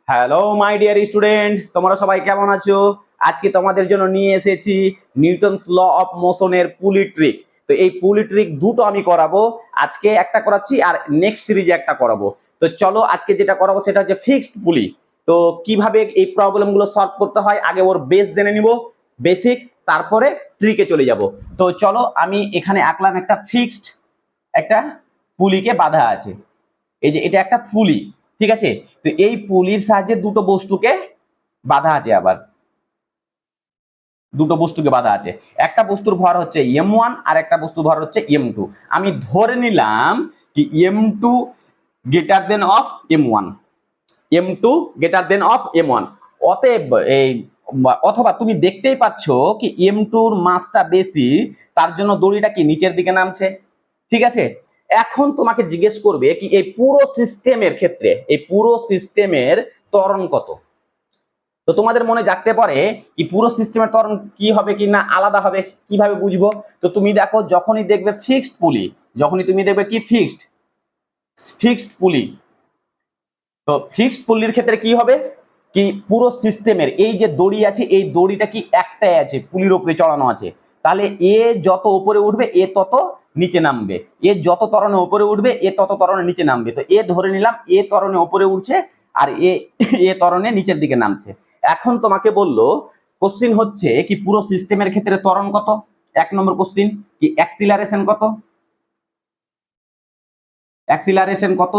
Hello my dear student, তোমরা সবাই কেমন আছো? আজকে তোমাদের জন্য নিয়ে এসেছি নিউটনস ল অফ মোশনের পুলি ট্রিক। তো এই পুলি ট্রিক দুটো আমি করাবো, আজকে একটা করাচ্ছি আর নেক্সট সিরিজে একটা করাবো। তো চলো আজকে যেটা করাবো সেটা হচ্ছে ফিক্সড পুলি। তো কিভাবে এই প্রবলেমগুলো সলভ করতে হয় আগে ওর বেস জেনে নিব, বেসিক, তারপরে ট্রিকে চলে যাব। তো চলো আমি এখানে আঁকলাম একটা ফিক্সড একটা পুলিকে বাঁধা আছে। এই যে এটা একটা পুলি, ঠিক আছে? তো এই পুলির সাহায্যে দুটো বস্তুকে বাঁধা আছে, আবার দুটো বস্তুকে বাঁধা আছে। একটা বস্তুর ভর হচ্ছে m1 আর একটা বস্তুর ভর হচ্ছে m2। আমি ধরে নিলাম কি m2 greater than of m1, m2 greater than of m1। অতএব এই অথবা তুমি দেখতেই পাচ্ছ কি m2 এর মাসটা বেশি, তার জন্য দড়িটা কি নিচের দিকে নামছে, ঠিক আছে? এখন তোমাকে জিজ্ঞেস করবে কি এই পুরো সিস্টেমের ক্ষেত্রে এই পুরো সিস্টেমের ত্বরণ কত। তো তোমাদের মনে জাগতে পারে কি পুরো সিস্টেমের ত্বরণ কি হবে কি না আলাদা হবে, কিভাবে বুঝবো? তো তুমি দেখো যখনই দেখবে ফিক্সড পুলি, যখনই তুমি দেখবে কি ফিক্সড ফিক্সড পুলি, তো ফিক্সড পুলির ক্ষেত্রে কি হবে কি পুরো সিস্টেমের এই যে দড়ি আছে এই দড়িটা কি একটাই আছে, পুলির উপরে চড়ানো আছে। তাহলে এ যত উপরে উঠবে এ তত নিচে নামবে, এ যত ত্বরণে উপরে উঠবে এ তত ত্বরণে নিচে নামবে। তো এ ধরে নিলাম এ ত্বরণে উপরে উঠছে আর এ ত্বরণে নিচের দিকে নামছে। এখন তোমাকে বললো কোশ্চিন হচ্ছে কি পুরো সিস্টেমের ক্ষেত্রে ত্বরণ কত। এক নম্বর কোশ্চিন কি অ্যাক্সিলারেশন কত, অ্যাক্সিলারেশন কত।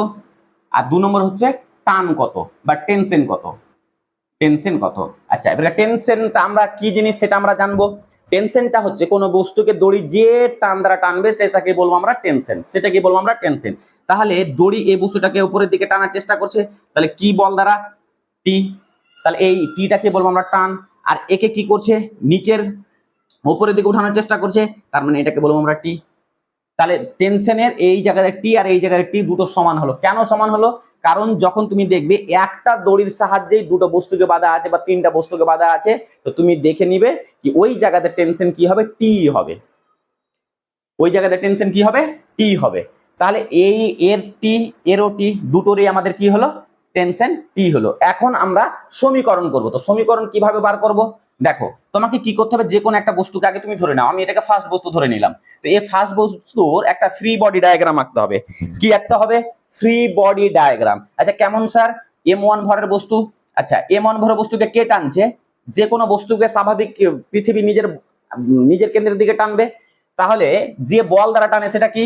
আর দু নম্বর হচ্ছে টান কত বা টেনশন কত, টেনশন কত। আচ্ছা, এবার টেনশনটা আমরা কি জিনিস সেটা আমরা জানবো। টেনশনটা হচ্ছে কোনো বস্তুকে দড়ি যে টান দ্বারা টানবে সেটাকে বলবো আমরা টেনশন, সেটাকে বলবো আমরা টেনশন। তাহলে দড়ি এই বস্তুটাকে উপরের দিকে টানার চেষ্টা করছে, তাহলে কি বল দ্বারা? টি। তাহলে এই টিটাকে বলবো আমরা টান। আর একে কি করছে নিচের উপরের দিকে উঠানোর চেষ্টা করছে, তার মানে এটাকে বলবো আমরা টি। তাহলে টেনশনের এই জায়গায় টি আর এই জায়গায় টি দুটো সমান হলো। কেন সমান হলো? কারণ যখন তুমি দেখবে একটা দড়ির সাহায্যেই দুটো বস্তুকে বাঁধা আছে বা তিনটা বস্তুকে বাঁধা আছে, তো তুমি দেখে নিবে কি ওই জায়গাতে টেনশন কি হবে, টি হবে। ওই জায়গাতে টেনশন কি হবে, টি হবে। তাহলে এই এর টি এরও টি দুটোরই আমাদের কি হলো, টেনশন টি হলো। এখন আমরা সমীকরণ করব। তো সমীকরণ কিভাবে বার করব? দেখো তোমাকে কি করতে হবে, যে কোনো একটা বস্তুকে আগে তুমি ধরে নাও। আমি এটাকে ফার্স্ট বস্তু ধরে নিলাম। তো এই ফার্স্ট বস্তুর একটা ফ্রি বডি ডায়াগ্রাম আঁকতে হবে। কি আঁকতে হবে? Free body diagram. আচ্ছা কেমন স্যার? m1 ভরের বস্তু। আচ্ছা m1 ভরের বস্তুকে কে টানছে? যে কোনো বস্তুকে স্বাভাবিক পৃথিবী নিজের নিজের কেন্দ্রের দিকে টানবে। তাহলে যে বল দ্বারা টানে সেটা কি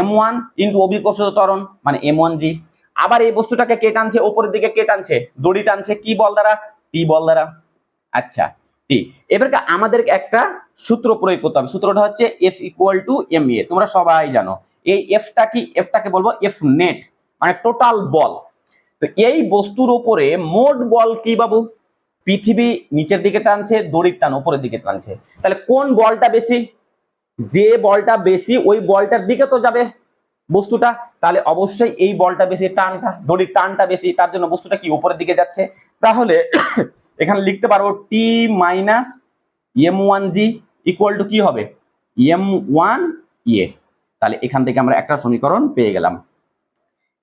m1 ইনটু অভিকর্ষজ ত্বরণ মানে m1g। আবার এই বস্তুটাকে কে টানছে, উপরের দিকে কে টানছে, দড়ি টানছে, কি বল দ্বারা? টি বল দ্বারা। আচ্ছা টি। এবারে আমাদের একটা সূত্র প্রয়োগ করতে হবে। সূত্রটা হচ্ছে F ইকুয়াল টু ma। তোমরা সবাই জানো এই এফটা কি, এফটাকে বলবো এফ নেট মানে টোটাল বল। তো এই বস্তুর উপরে মোট বল কি বাবু? পৃথিবী নিচের দিকে টানছে, দড়ির টান উপরের দিকে টানছে। তাহলে কোন বলটা বেশি? যে বলটা বেশি ওই বলটার দিকে তো যাবে বস্তুটা। তাহলে অবশ্যই এই বলটা বেশি, টানটা দড়ির টানটা বেশি, তার জন্য বস্তুটা কি উপরের দিকে যাচ্ছে। তাহলে এখানে লিখতে পারবো টি মাইনাস m1g ইকুয়াল টু কি হবে, m1 ইয়ে। তাহলে এখান থেকে আমরা একটা সমীকরণ পেয়ে গেলাম।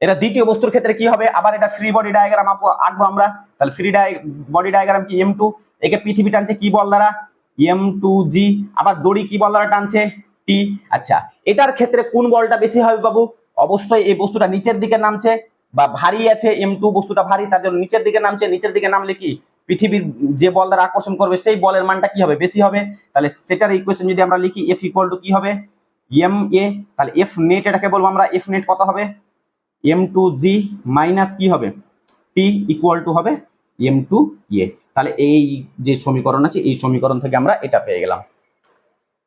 এটা দ্বিতীয় বস্তুর ক্ষেত্রে কি হবে, আবার এটা ফ্রি বডি ডায়াগ্রাম আঁকবো আমরা। তাহলে ফ্রি বডি ডায়াগ্রাম কি m2, একে পৃথিবী টানছে কি বল দ্বারা, m2g। আবার দড়ি কি বল দ্বারা টানছে, টি। আচ্ছা এটার ক্ষেত্রে কোন বলটা বেশি হবে বাবু? অবশ্যই এই বস্তুটা নিচের দিকে নামছে বা ভারী আছে, m2 বস্তুটা ভারী, তার জন্য নিচের দিকে নামছে। নিচের দিকে নামলে কি পৃথিবীর যে বল দ্বারা আকর্ষণ করবে সেই বলের মানটা কি হবে, বেশি হবে। তাহলে সেটার ইকুয়েশন যদি আমরা লিখি F ইকুয়াল টু কি হবে, ma। তাহলে F নেট এটাকে বলবো আমরা, F নেট কত হবে, m2g মাইনাস কি হবে, টি ইকুয়াল টু হবে m2 ইয়ে। তাহলে এই যে সমীকরণ আছে এই সমীকরণ থেকে আমরা এটা পেয়ে গেলাম।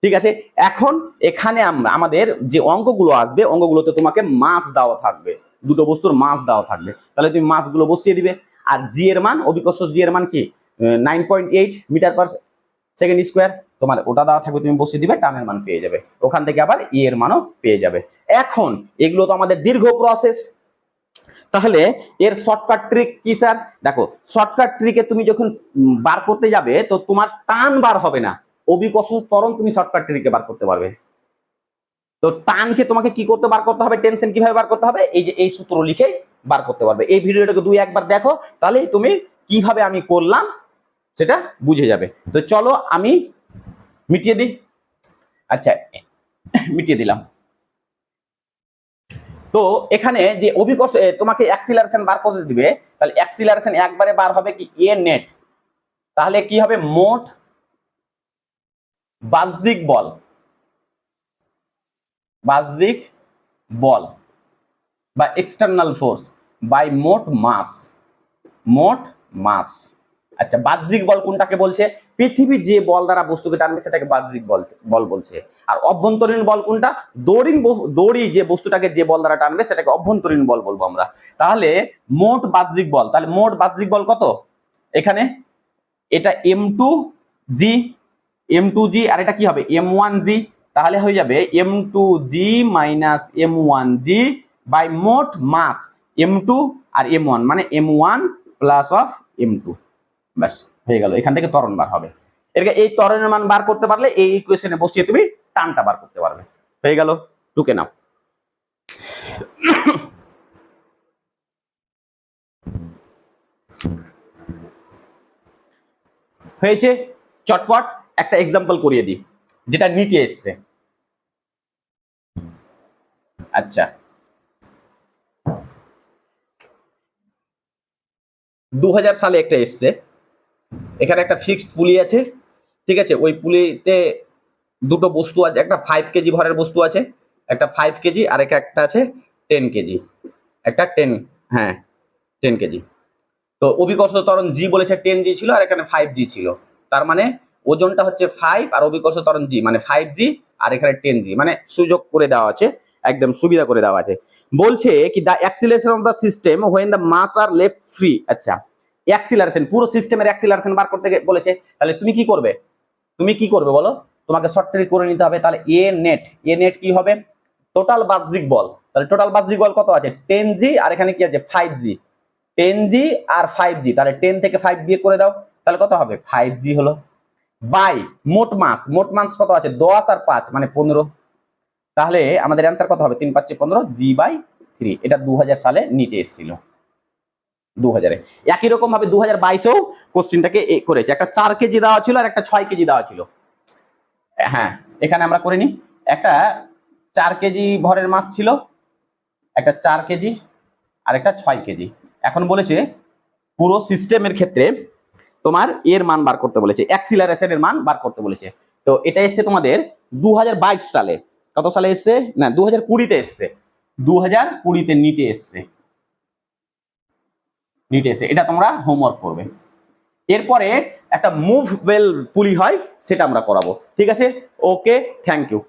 ঠিক আছে, এখন এখানে আমরা আমাদের যে অঙ্কগুলো আসবে অঙ্কগুলোতে তোমাকে মাস দেওয়া থাকবে, দুটো বস্তুর মাস দেওয়া থাকবে। তাহলে তুমি মাসগুলো বসিয়ে দিবে। আর জি এর মান, অভিকর্ষ জি এর মান কি 9.8 মিটার পার সেকেন্ড স্কোয়ার, তোমার ওটা দেওয়া থাকবে, তুমি বসিয়ে দিবে, টানের মান পেয়ে যাবে। ওখান থেকে আবার ই এর মানও পেয়ে যাবে। এখন এগুলো তো আমাদের দীর্ঘ প্রসেস। তাহলে এর শর্টকাট ট্রিক কি স্যার? দেখো শর্টকাট ট্রিকে তুমি যখন বার করতে যাবে তো তোমার টান বার হবে না, অভিকর্ষ ত্বরণ তুমি শর্টকাট ট্রিকে বার করতে পারবে। তো টানকে তোমাকে কি করতে বার করতে হবে, টেনশন কিভাবে বার করতে হবে, এই যে এই সূত্র লিখে বার করতে পারবে। এই ভিডিওটাকে দুই একবার দেখো, তাহলেই তুমি কিভাবে আমি করলাম সেটা বুঝে যাবে। তো চলো আমি মিটিয়ে দিই। আচ্ছা, মিটিয়ে দিলাম। তো এখানে যে অভিকর্ষ তোমাকে অ্যাক্সিলারেশন বার করতে দিবে, তাহলে অ্যাক্সিলারেশন একবারে বার হবে কি এ নেট, তাহলে কি হবে মোট বাহ্যিক বল, বাহ্যিক বল বা এক্সটার্নাল ফোর্স বাই মোট মাস, মোট মাস। আচ্ছা, বাহ্যিক বল কোনটাকে বলছে? পৃথিবী যে বল দ্বারা বস্তুকে টানবে সেটাকে বাহ্যিক বল বলছে। আর অভ্যন্তরীণ বল কোনটা? দড়ি যে বস্তুটাকে যে বল দ্বারা টানবে সেটাকে অভ্যন্তরীণ বল বলবো আমরা। তাহলে মোট বাহ্যিক বল, তাহলে মোট বাহ্যিক বল কত? এখানে এটা m2g, m2g আর এটা কি হবে m1g, তাহলে হয়ে যাবে m2g মাইনাস m1g বাই মোট মাস m2 আর m1, মানে m1 প্লাস অফ m2। ব্যাস হয়ে গেল, এখান থেকে ত্বরণ বার হবে। এই ত্বরণের মান বার করতে পারলে এই ইকুয়েশনে বসিয়ে তুমি টানটা বার করতে পারবে। হয়ে গেল, টুকে নাও। হয়েছে। চটপট একটা এক্সাম্পল করিয়ে দিই যেটা নিটে এসছে। আচ্ছা, 2000 সালে একটা এসছে, এখানে একটা ফিক্সড পুলি আছে, ঠিক আছে? ওই পুলিতে দুটো বস্তু আছে, একটা 5 কেজি ভরের বস্তু আছে, একটা 5 কেজি আর একটা আছে 10 কেজি, একটা 10, হ্যাঁ 10 কেজি। তো অভিকর্ষ ত্বরণ জি বলেছে 10g ছিল আর এখানে 5g ছিল, তার মানে ওজনটা হচ্ছে 5 আর অভিকর্ষ ত্বরণ জি মানে 5g আর এখানে 10g, মানে সুযোগ করে দেওয়া আছে, একদম সুবিধা করে দেওয়া আছে। বলছে কি the acceleration of the system when the mass are left free. আচ্ছা, অ্যাক্সিলারেশন, পুরো সিস্টেমের অ্যাক্সিলারেশন বার করতে বলেছে, তাহলে তুমি কি করবে? তুমি কি করবে বলো? তোমাকে শর্ট ট্রিক করে নিতে হবে। তাহলে এ নেট কি হবে? টোটাল বাহ্যিক বল। তাহলে টোটাল বাহ্যিক বল কত আছে? 10g আর এখানে কি আছে 5g, 10g আর 5g, তাহলে 10 থেকে 5 বিয়োগ করে দাও, তাহলে কত হবে? 5g হলো। বাই মোট মাস কত আছে? 10 আর 5 মানে 15, তাহলে আমাদের অ্যান্সার কত হবে? 3 5 15 g/3। এটা 2000 সালে নিটে এসেছিল, 2000-এ। একই রকম ভাবে 2022-এও কোশ্চেনটাকে করেছে, একটা 4 কেজি দেওয়া ছিল আর একটা 6 কেজি দেওয়া ছিল। হ্যাঁ, এখানে আমরা করে নিই। একটা 4 কেজি ভরের মাস ছিল, একটা 4 কেজি আর একটা 6 কেজি। এখন বলেছে পুরো সিস্টেমের ক্ষেত্রে তোমার এর মান বার করতে বলেছে, অ্যাক্সিলারেশনের মান বার করতে বলেছে। তো এটা এসছে তোমাদের 2022 সালে। কত সালে এসছে? না 2020-তে এসছে, 2020-তে নিটে এসছে, এটা তোমরা হোমওয়ার্ক করবে। এরপরে একটা মুভেবল পুলি হয়, সেটা আমরা করাবো। ঠিক আছে, ওকে, থ্যাংক ইউ।